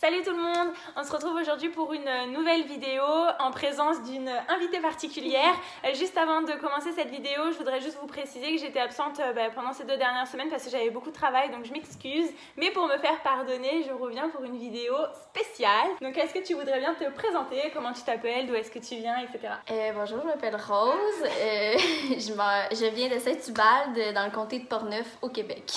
Salut tout le monde, on se retrouve aujourd'hui pour une nouvelle vidéo en présence d'une invitée particulière. Juste avant de commencer cette vidéo, je voudrais juste vous préciser que j'étais absente pendant ces 2 dernières semaines parce que j'avais beaucoup de travail, donc je m'excuse. Mais pour me faire pardonner, je reviens pour une vidéo spéciale. Donc est-ce que tu voudrais bien te présenter, comment tu t'appelles, d'où est-ce que tu viens, etc. Bonjour, je m'appelle Rose. Je viens de Saint-Ubalde, dans le comté de Portneuf, au Québec.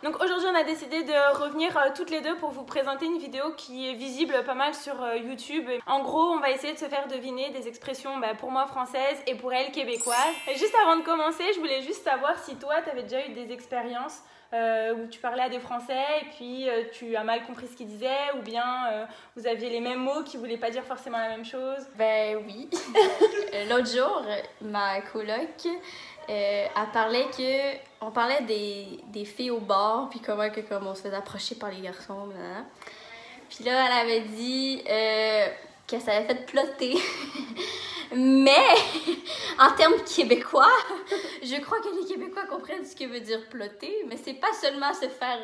Donc aujourd'hui on a décidé de revenir toutes les deux pour vous présenter une vidéo qui est visible pas mal sur YouTube. En gros, on va essayer de se faire deviner des expressions pour moi françaises et pour elle québécoises. Et juste avant de commencer, je voulais juste savoir si toi, tu avais déjà eu des expériences où tu parlais à des Français et puis tu as mal compris ce qu'ils disaient, ou bien vous aviez les mêmes mots qui voulaient pas dire forcément la même chose. Ben oui. L'autre jour, ma coloc, elle parlait on parlait des filles au bar, puis comment on se faisait approcher par les garçons, blablabla. Puis là, elle avait dit que ça avait fait plotter. Mais, en termes québécois, je crois que les Québécois comprennent ce que veut dire plotter, mais c'est pas seulement se faire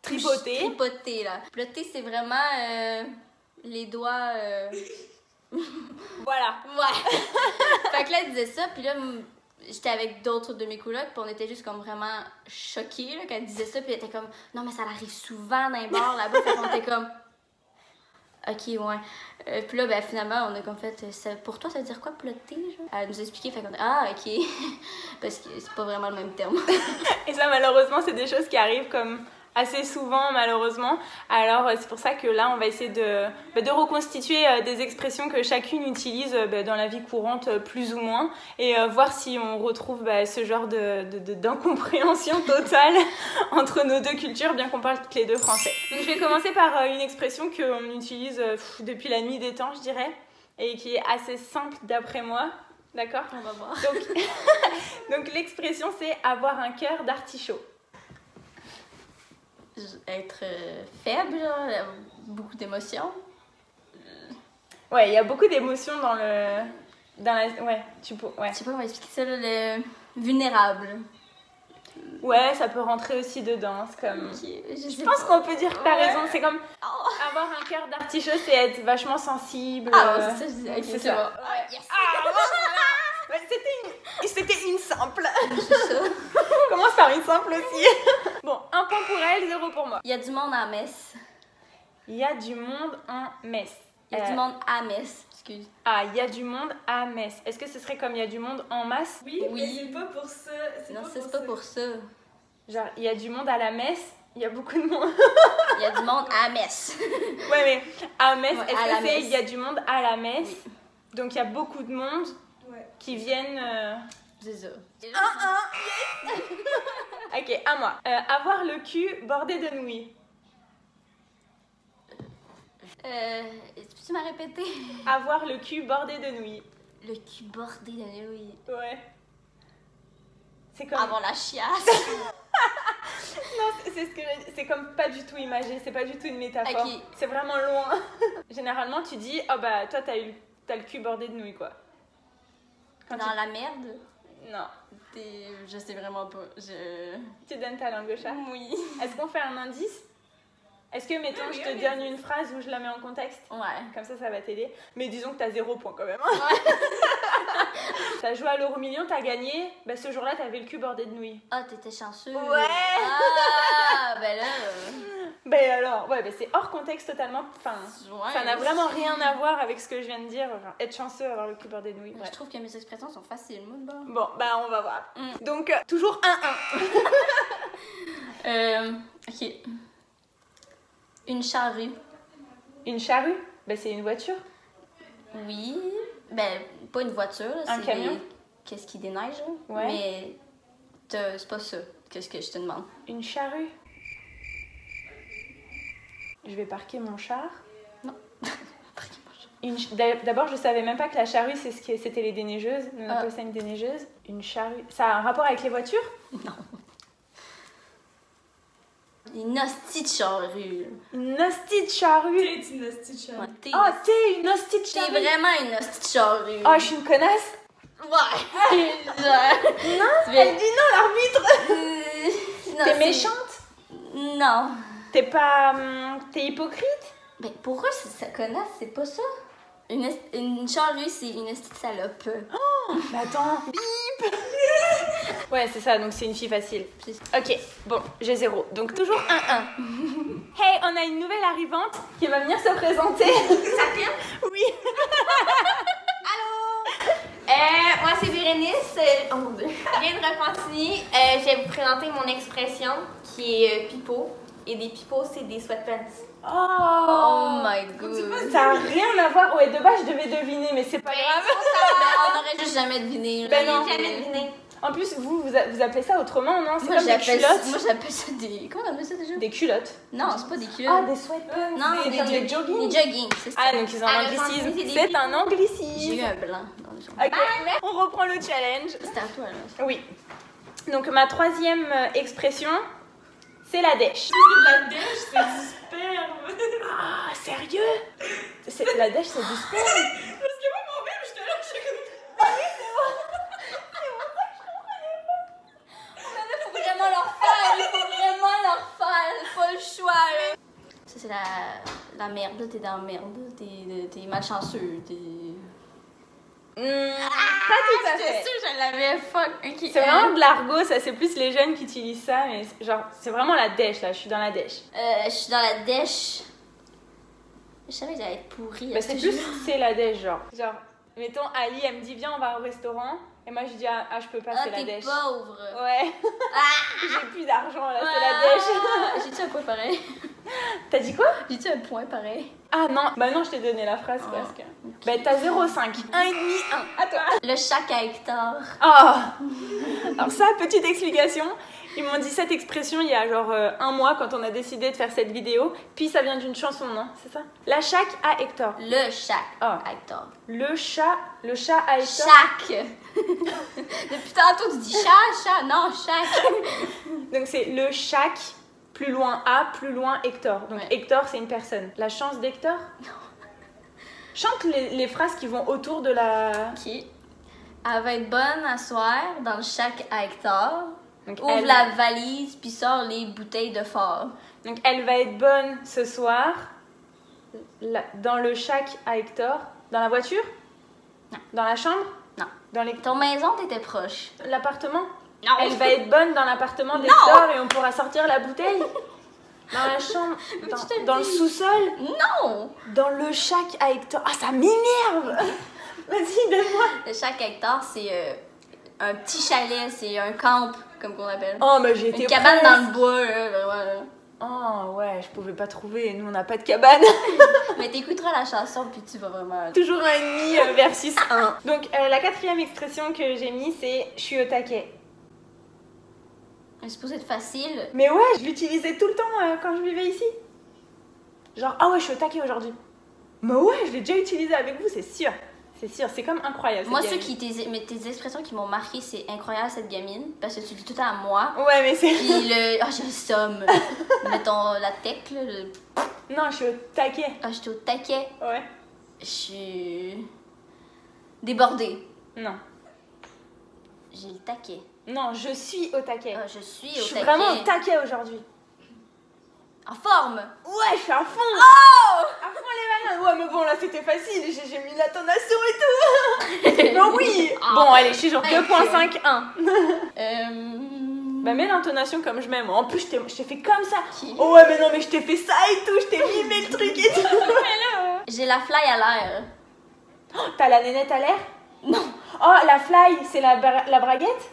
tripoter, là. Plotter, c'est vraiment les doigts... Voilà. Ouais. Fait que là, elle disait ça, puis là... J'étais avec d'autres de mes colocs, puis on était juste comme vraiment choqués là, quand elle disait ça, puis elle était comme non, mais ça arrive souvent dans les bars là-bas, fait qu'on était comme ok, ouais. Puis là, finalement, on a comme fait pour toi, ça veut dire quoi, plotter? Genre? Elle nous a expliqué, fait qu'on a ah, ok, parce que c'est pas vraiment le même terme. Et ça, malheureusement, c'est des choses qui arrivent comme assez souvent, malheureusement. Alors c'est pour ça que là on va essayer de reconstituer des expressions que chacune utilise dans la vie courante plus ou moins, et voir si on retrouve ce genre d'incompréhension totale entre nos deux cultures, bien qu'on parle toutes les deux français. Donc je vais commencer par une expression qu'on utilise depuis la nuit des temps, je dirais, et qui est assez simple d'après moi. D'accord? On va voir. Donc l'expression, c'est avoir un cœur d'artichaut. Être faible, genre, beaucoup d'émotions. Ouais, il y a beaucoup d'émotions dans la... Ouais, ouais. Je sais pas, on va expliquer ça, là, le vulnérable. Ouais, ça peut rentrer aussi dedans, c'est comme... Okay, je pense qu'on peut dire que t'as raison, c'est comme avoir un cœur d'artichaut, c'est être vachement sensible. Ah, c'est ça, je disais. C'est ça. Ouais. Ah, yes. C'était une simple. C'est ça. Commence par une simple aussi. Bon, 1 point pour elle, 0 pour moi. Il y a du monde en messe. Il y a du monde en messe. Il y a du monde à messe, excuse. Ah, il y a du monde à messe. Est-ce que ce serait comme il y a du monde en masse? Oui, mais c'est pas pour ça. Non, c'est pas pour ça. Genre, il y a du monde à la messe, il y a beaucoup de monde. Il y a du monde à messe. Ouais, mais à messe, ouais, est-ce que c'est il y a du monde à la messe? Oui. Donc il y a beaucoup de monde qui viennent... C'est ça. Yes. Ok, à moi. Avoir le cul bordé de nouilles. Peux-tu m'as répété? Avoir le cul bordé de nouilles. Le cul bordé de nouilles. Ouais. C'est comme... Avoir la chiasse. Non, c'est comme pas du tout imagé, c'est pas du tout une métaphore. Okay. C'est vraiment loin. Généralement, tu dis, oh bah toi t'as le cul bordé de nouilles, quoi. Dans la merde? Non. Je sais vraiment pas. Tu donnes ta langue au chat? Oui. Est-ce qu'on fait un indice? Est-ce que, mettons, je te donne une phrase où je la mets en contexte? Ouais. Comme ça va t'aider. Mais disons que t'as 0 point quand même. Ouais. T'as joué à l'euro-million, t'as gagné. Bah ce jour-là, t'avais le cul bordé de nouilles. Ah, t'étais chanceux. Ouais. Ah, ben là... Ben alors, ouais, c'est hors contexte totalement. Enfin, ouais, ça n'a vraiment rien à voir avec ce que je viens de dire. Genre, être chanceux, avoir le cul bordé de nouilles. Je trouve que mes expressions sont faciles, moi, de bord. Bon, bah on va voir. Donc, toujours 1-1. Ok. Une charrue. Une charrue? Ben c'est une voiture. Oui. Ben, pas une voiture. Un camion? Qu'est-ce qui déneige, là? Ouais. Mais c'est pas ça. Qu'est-ce que je te demande? Une charrue? Je vais parquer mon char. Non. D'abord, je savais même pas que la charrue, c'était les déneigeuses. On appelle ça une déneigeuse. Une charrue. Ça a un rapport avec les voitures? Non. Une hostie de charrue. Une hostie de charrue? T'es une hostie de charrue. Ouais, oh, t'es une hostie de charrue? T'es vraiment une hostie de charrue. Oh, je suis une connasse? Ouais. Non, elle dit non, l'arbitre. Non, T'es méchante? Non. T'es pas... T'es hypocrite? Ben, pour eux, ça connasse, c'est pas ça. Une charrue, c'est une petite salope. Mais attends. Bip. Ouais, c'est ça, donc c'est une fille facile. Ok, bon, j'ai 0. Donc toujours 1-1. Hey, on a une nouvelle arrivante qui va venir se présenter. Ça vient? Oui. Moi, c'est Bérénice. Oh mon dieu. Je viens de Repentigny. Je vais vous présenter mon expression qui est pipeau. Et des pipeaux, c'est des sweatpants. Oh my god. Ça n'a rien à voir. Ouais, de base, je devais deviner, mais c'est pas grave. Ben, on aurait juste jamais deviné. Ben non. Jamais deviné. En plus, vous appelez ça autrement, non? C'est Moi, comme des culottes. Moi, j'appelle ça des... Comment on appelle ça déjà? Des culottes. Non, c'est pas des Ah, culottes. des sweatpants. Non, des des jogging. Des jogging, c'est ça. Ah, donc ils ont un Ah, le anglicisme. sens, c'est des C'est un J'ai eu anglicisme. un blanc dans le jour. Ok, on reprend le challenge. C'était à toi, là. Oui. Donc ma troisième expression, c'est la dèche. La dèche, c'est du sperme. Ah, sérieux? La dèche, c'est du sperme. Parce que moi, moi-même, j'étais là, je suis comme... Il faut vraiment leur faire, il faut vraiment leur faire, c'est pas le choix, là. Ça, c'est la merde, là, t'es dans la merde, t'es malchanceux, t'es... Pas tout à J'étais fait. sûre que je l'avais, fuck. Ok. C'est vraiment de l'argot, ça, c'est plus les jeunes qui utilisent ça, mais genre, c'est vraiment la dèche, là, je suis dans la dèche. Je suis dans la dèche. Je savais que j'allais être pourrie. Bah, c'est plus, c'est la dèche, genre. Genre, mettons, Ali, elle me dit, viens, on va au restaurant, et moi, je dis, ah, je peux pas, Ah, c'est la t'es dèche. pauvre. Ouais. J'ai plus d'argent, là, c'est la dèche. J'ai-tu un point pareil? T'as dit quoi? J'ai-tu un point pareil? Ah non, bah non, je t'ai donné la phrase presque. Bah t'as 0,5. 1,5, 1. À toi. Le chac à Hector. Ah. Alors ça, petite explication. Ils m'ont dit cette expression il y a genre un mois quand on a décidé de faire cette vidéo. Puis ça vient d'une chanson, non? C'est ça? La chac à Hector. Le chac Ah. à Hector. Le chat à Hector. Chac. Depuis tantôt, tu dis chat, non, chac. Donc c'est le chac, plus loin A, plus loin Hector. Donc Ouais. Hector, c'est une personne. La chance d'Hector? Non. Chante les phrases qui vont autour de la... Ok. Elle va être bonne à soir dans le chac à Hector. Donc, Ouvre la valise puis sort les bouteilles de fort. Donc elle va être bonne ce soir dans le shack à Hector. Dans la voiture? Non. Dans la chambre? Non. Dans les... Ton maison, t'étais proche. l'appartement? Non. Elle va être bonne dans l'appartement d'Hector et on pourra sortir la bouteille? Dans la chambre? Dans le sous-sol? Non. Dans le shack à Hector? Ah, ça m'énerve! Vas-y, donne-moi! Le chac à Hector, c'est un petit chalet, c'est un camp, comme qu'on appelle. Oh, mais j'ai été Une cabane presque. dans le bois, là, vraiment, là. Oh, ouais, je pouvais pas trouver. Nous, on n'a pas de cabane. Mais t'écouteras la chanson puis tu vas vraiment... Toujours 1,5 versus 1. Donc, la quatrième expression que j'ai mis, c'est « je suis au taquet ». C'est supposé être facile. Mais ouais, je l'utilisais tout le temps quand je vivais ici. Genre, ah ouais, je suis au taquet aujourd'hui. Mais ouais, je l'ai déjà utilisé avec vous, c'est sûr. C'est sûr, c'est comme incroyable. Moi, cette tes expressions qui m'ont marqué, c'est incroyable cette gamine, parce que tu le dis tout le temps à moi. gamine. Ouais, mais c'est... Puis ah, j'ai le somme. Mettons la tech, là. Non, je suis au taquet. Ah, j'étais au taquet. Ouais. Je suis débordée. Non. J'ai le taquet. Non, je suis au taquet. Ah, je suis Je au suis taquet. vraiment au taquet aujourd'hui. En forme. Ouais, je suis à fond. Oh à fond les bananes. Ouais, mais bon, là, c'était facile. J'ai mis l'intonation et tout. Mais oui. Bon, allez, je suis genre 2,5, 1. Bah, mets l'intonation comme je mets, moi. En plus, je t'ai fait comme ça. Qui? Oh, ouais, mais non, mais je t'ai fait ça et tout. Je t'ai mimé le truc et tout. J'ai la fly à l'air. Oh, t'as la nénette à l'air? Non. Oh, la fly, c'est la braguette?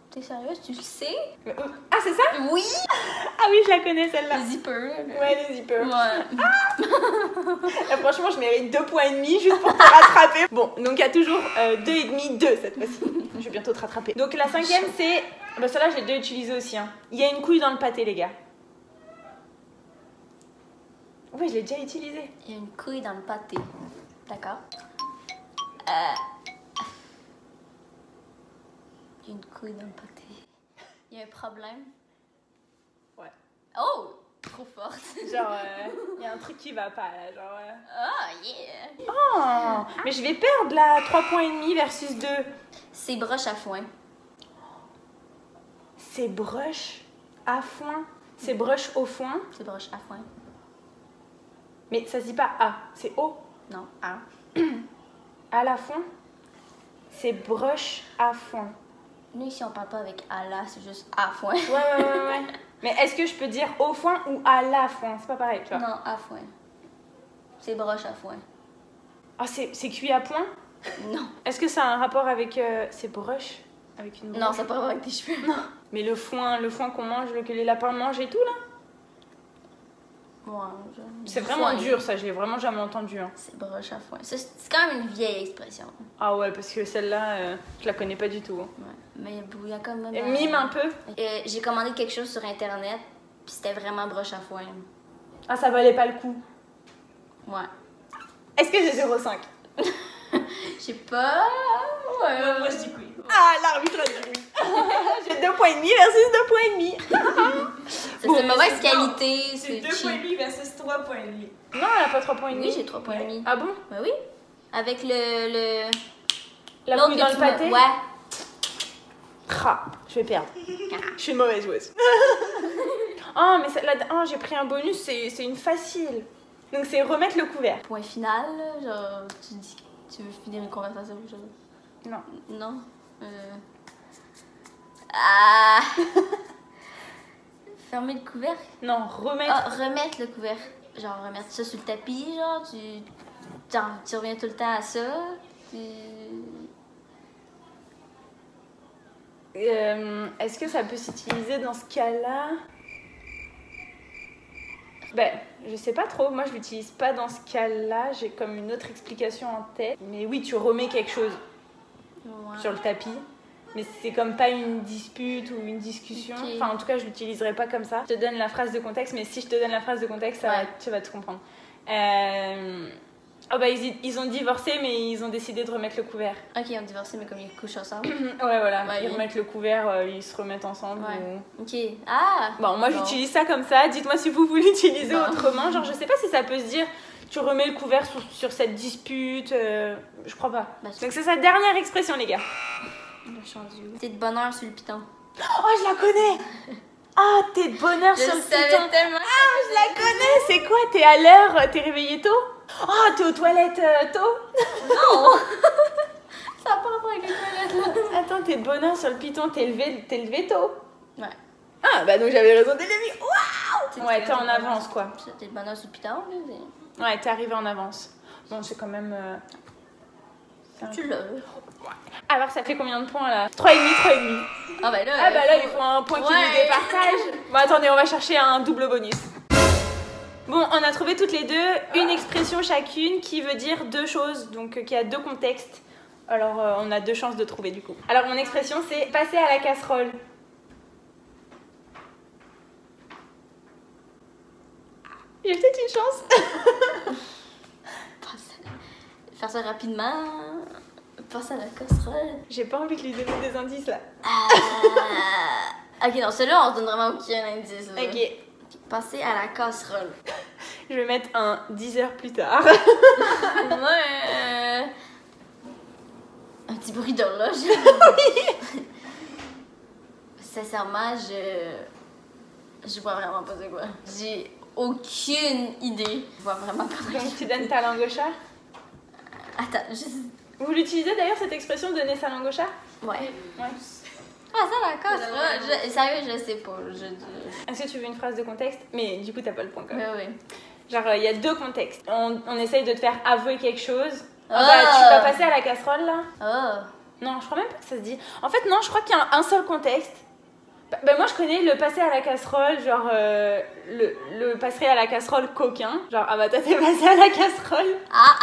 T'es sérieuse, tu le sais? Ah, c'est ça? Oui. Ah oui, je la connais celle-là. Le zipper. Là. Ouais, les zippers. Ouais. Là, franchement, je mérite 2,5 points juste pour te rattraper. Bon, donc il y a toujours 2,5, 2 cette fois-ci. Je vais bientôt te rattraper. Donc la cinquième, c'est... Bah celle-là, je l'ai déjà utilisée aussi. Hein. Il y a une couille dans le pâté, les gars. Oui, je l'ai déjà utilisée. Il y a une couille dans le pâté. D'accord. Il y a une couille dans le pâté. Il y a un problème. Ouais. Oh! Trop forte. Genre, il y a un truc qui va pas, là. Genre... Ah, yeah! Oh, mais je vais perdre, là, 3,5 points versus 2. C'est broche à foin. C'est brush à foin. C'est broche au foin. C'est broche à foin. Mais ça se dit pas à, c'est au. Non, à. À la foin. C'est broche à foin. Nous, ici, on parle pas avec à la, c'est juste à foin. Ouais. Mais est-ce que je peux dire au foin ou à la foin? C'est pas pareil, tu vois. Non, à foin. C'est broche à foin. Ah, c'est cuit à point? Non. Est-ce que ça a un rapport avec ces broches? Avec une broche? Non, ça n'a pas à voir avec tes cheveux. Non. Mais le foin qu'on mange, que les lapins mangent et tout, là? Ouais, C'est vraiment dur, ça, je l'ai vraiment jamais entendu. Hein. C'est broche à foin. C'est quand même une vieille expression. Ah ouais, parce que celle-là, je la connais pas du tout. Hein. Ouais. Mais il y a quand même... Et mime un peu. J'ai commandé quelque chose sur Internet, puis c'était vraiment broche à foin. Ah, ça valait pas le coup. Ouais. Est-ce que j'ai 0,5? Je sais pas... Ouais. Moi, je dis oui. Ah, l'arbitre a dit oui. J'ai 2,5 points versus 2,5 points. C'est Bon, de mauvaise c'est- qualité, C'est c'est 2 points cheap. demi versus 3 points demi. Non, elle a pas 3,5 points. Oui, j'ai 3 points demi. Ah bon? Bah oui. Avec le... La l'autre couille que dans tu le m'as- pâté? Ouais. Ah, je vais perdre. Je suis une mauvaise joueuse. Oh, mais j'ai pris un bonus, c'est une facile. Donc c'est remettre le couvert. Point final, là, genre, tu veux finir une conversation, genre... Non. Non. Ah! Fermer le couvercle. Non, remettre. Ah, remettre le couvercle. Genre, remettre ça sur le tapis, genre, tu reviens tout le temps à ça. Est-ce que ça peut s'utiliser dans ce cas-là? Ben, je sais pas trop. Moi, je l'utilise pas dans ce cas-là. J'ai comme une autre explication en tête. Mais oui, tu remets quelque chose Ouais. sur le tapis. Mais c'est comme pas une dispute ou une discussion. Ok. Enfin, en tout cas, je l'utiliserai pas comme ça. Je te donne la phrase de contexte, mais si je te donne la phrase de contexte, Ouais. tu vas te comprendre. Oh bah, ils ont divorcé, mais ils ont décidé de remettre le couvert. Ok, on divorcé, mais comme ils couchent ensemble. Ouais, voilà. Ouais, Ils oui. remettent le couvert, ils se remettent ensemble. Ouais. ou- Ok. Ah! Bon, moi, Bon. j'utilise ça comme ça. Dites-moi si vous l'utilisez Bon. autrement. Genre, je sais pas si ça peut se dire, tu remets le couvert sur cette dispute. Je crois pas. Bah, Donc, c'est sa dernière expression, les gars. T'es de bonheur sur le piton. Oh, je la connais! Ah, t'es de bonheur Je sur le savais piton. tellement. Je la connais! C'est quoi? T'es à l'heure? T'es réveillé tôt? Oh, t'es aux toilettes tôt? Non! Ça n'a pas rapport avec les toilettes, là. Attends, t'es de bonheur sur le piton. T'es levé tôt? Ouais. Ah, bah donc j'avais raison dès le début. Waouh! Ouais, t'es en avance, quoi. T'es de bonheur sur le piton, là. Ouais, t'es arrivé en avance. Bon, c'est quand même... Tu l'as. Alors, ça fait combien de points, là? 3,5. Ah, ben là. Ah bah là, il faut un point qui nous Ouais. départage. Bon, attendez, on va chercher un double bonus. Bon, on a trouvé toutes les deux une expression chacune qui veut dire deux choses, donc qui a deux contextes. Alors, on a deux chances de trouver, du coup. Alors, mon expression, c'est passer à la casserole. J'ai peut-être une chance. Faire ça rapidement. Passer à la casserole. J'ai pas envie de lui donner des indices, là. Ok, non, celui-là, on se donne vraiment aucun indice. Là. Ok. Passer à la casserole. Je vais mettre un 10 heures plus tard. Ouais. Un petit bruit d'horloge. Sincèrement, je vois vraiment pas c'est quoi. J'ai aucune idée. Je vois vraiment pas de quoi. Donc, tu donnes ta langue au chat. Attends, juste. Vous l'utilisez d'ailleurs, cette expression, donner sa langue au chat? Ouais. Ouais. Ah, ça, la casserole. Sérieux, je sais pas. Est-ce que tu veux une phrase de contexte? Mais du coup, t'as pas le point quand même. Ouais, ouais. Genre, il y a deux contextes. On essaye de te faire avouer quelque chose. Ah Ah. bah, tu vas passer à la casserole là? Oh. Non, je crois même pas que ça se dit. En fait, non, je crois qu'il y a un seul contexte. Bah, moi, je connais le passer à la casserole, genre le passer à la casserole coquin. Genre, ah bah, toi, t'es passé à la casserole. Ah.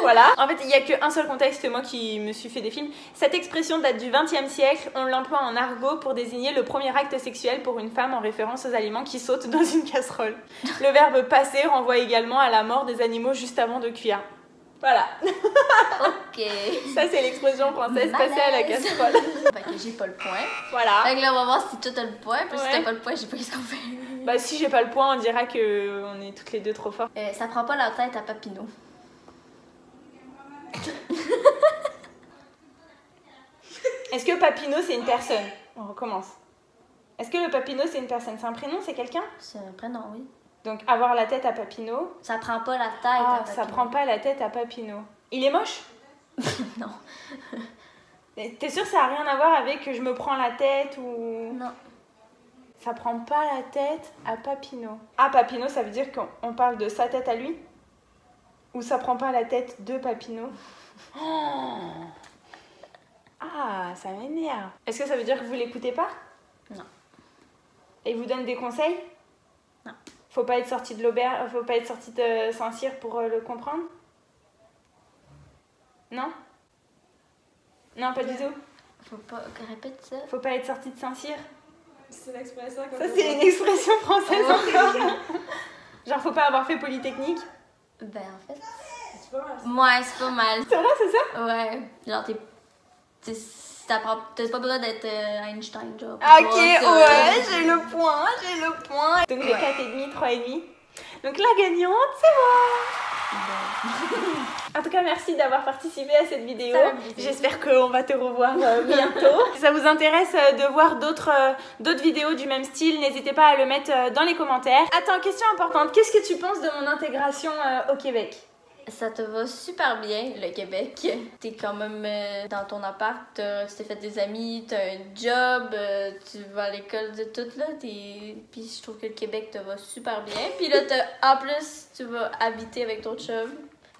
Voilà. En fait, il y a qu'un seul contexte, moi qui me suis fait des films. Cette expression date du XXe siècle. On l'emploie en argot pour désigner le premier acte sexuel pour une femme en référence aux aliments qui sautent dans une casserole. Le verbe passer renvoie également à la mort des animaux juste avant de cuire. Voilà. Ok. Ça, c'est l'expression française, passer à la casserole. Fait que j'ai pas le point. Voilà. Fait que là, on va voir si toi t'as le point. Puis si Ouais. t'as pas le point, je sais pas qu'est-ce qu'on fait. Bah, si j'ai pas le point, on dira que on est toutes les deux trop fortes. Ça prend pas la tête à Papineau. Est-ce que Papineau, c'est une personne? On recommence. Est-ce que le Papineau, c'est une personne? C'est un prénom? C'est quelqu'un? C'est un prénom, oui. Donc, avoir la tête à Papineau. Ça prend pas la tête Ah, à ça Papineau. prend pas la tête à Papineau. Il est moche? Non. T'es sûre que ça a rien à voir avec que je me prends la tête ou... Non. Ça prend pas la tête à Papineau. Ah, Papineau, ça veut dire qu'on parle de sa tête à lui? Ou ça prend pas la tête de Papineau? Oh. Ah, ça m'énerve. Est-ce que ça veut dire que vous l'écoutez pas? Non. Et il vous donne des conseils? Non. Faut pas être sorti de l'auberge, faut pas être sorti de Saint-Cyr pour le comprendre? Non? Non, pas du tout. Faut pas... Répète ça. Faut pas être sorti de Saint-Cyr. C'est l'expression qu'on Ça, peut c'est voir. une expression française encore. Genre, faut pas avoir fait Polytechnique. Ben, en fait... C'est pas mal. Ouais, c'est pas mal. C'est vrai, c'est ça? Ouais. Genre, t'as pas besoin d'être Einstein, genre. pour Ok, voir ça. ouais, j'ai le point. Donc, les 4,5, 3,5. Donc, la gagnante, c'est moi. En tout cas, merci d'avoir participé à cette vidéo. Ça m'a plaisir. J'espère qu'on va te revoir bientôt. Si ça vous intéresse de voir d'autres vidéos du même style, n'hésitez pas à le mettre dans les commentaires. Attends, question importante. Qu'est-ce que tu penses de mon intégration au Québec? Ça te va super bien, le Québec. T'es quand même dans ton appart, tu t'es fait des amis, t'as un job, tu vas à l'école de tout, là. Puis je trouve que le Québec te va super bien. Puis là, en plus, tu vas habiter avec ton chum.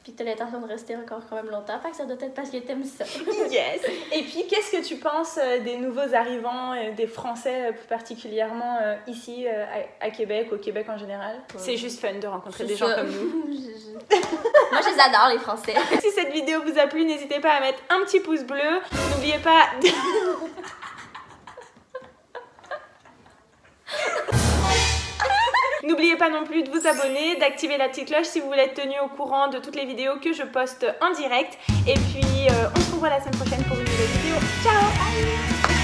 Puis t'as l'intention de rester encore quand même longtemps. Fait que ça doit être parce que t'aimes ça. Yes! Et puis, qu'est-ce que tu penses des nouveaux arrivants, des Français plus particulièrement ici à Québec, au Québec en général? C'est juste fun de rencontrer des gens comme nous. Moi, je les adore, les Français. Si cette vidéo vous a plu, n'hésitez pas à mettre un petit pouce bleu. N'oubliez pas de... N'oubliez pas non plus de vous abonner, d'activer la petite cloche si vous voulez être tenu au courant de toutes les vidéos que je poste en direct. Et puis, on se revoit la semaine prochaine pour une nouvelle vidéo. Ciao!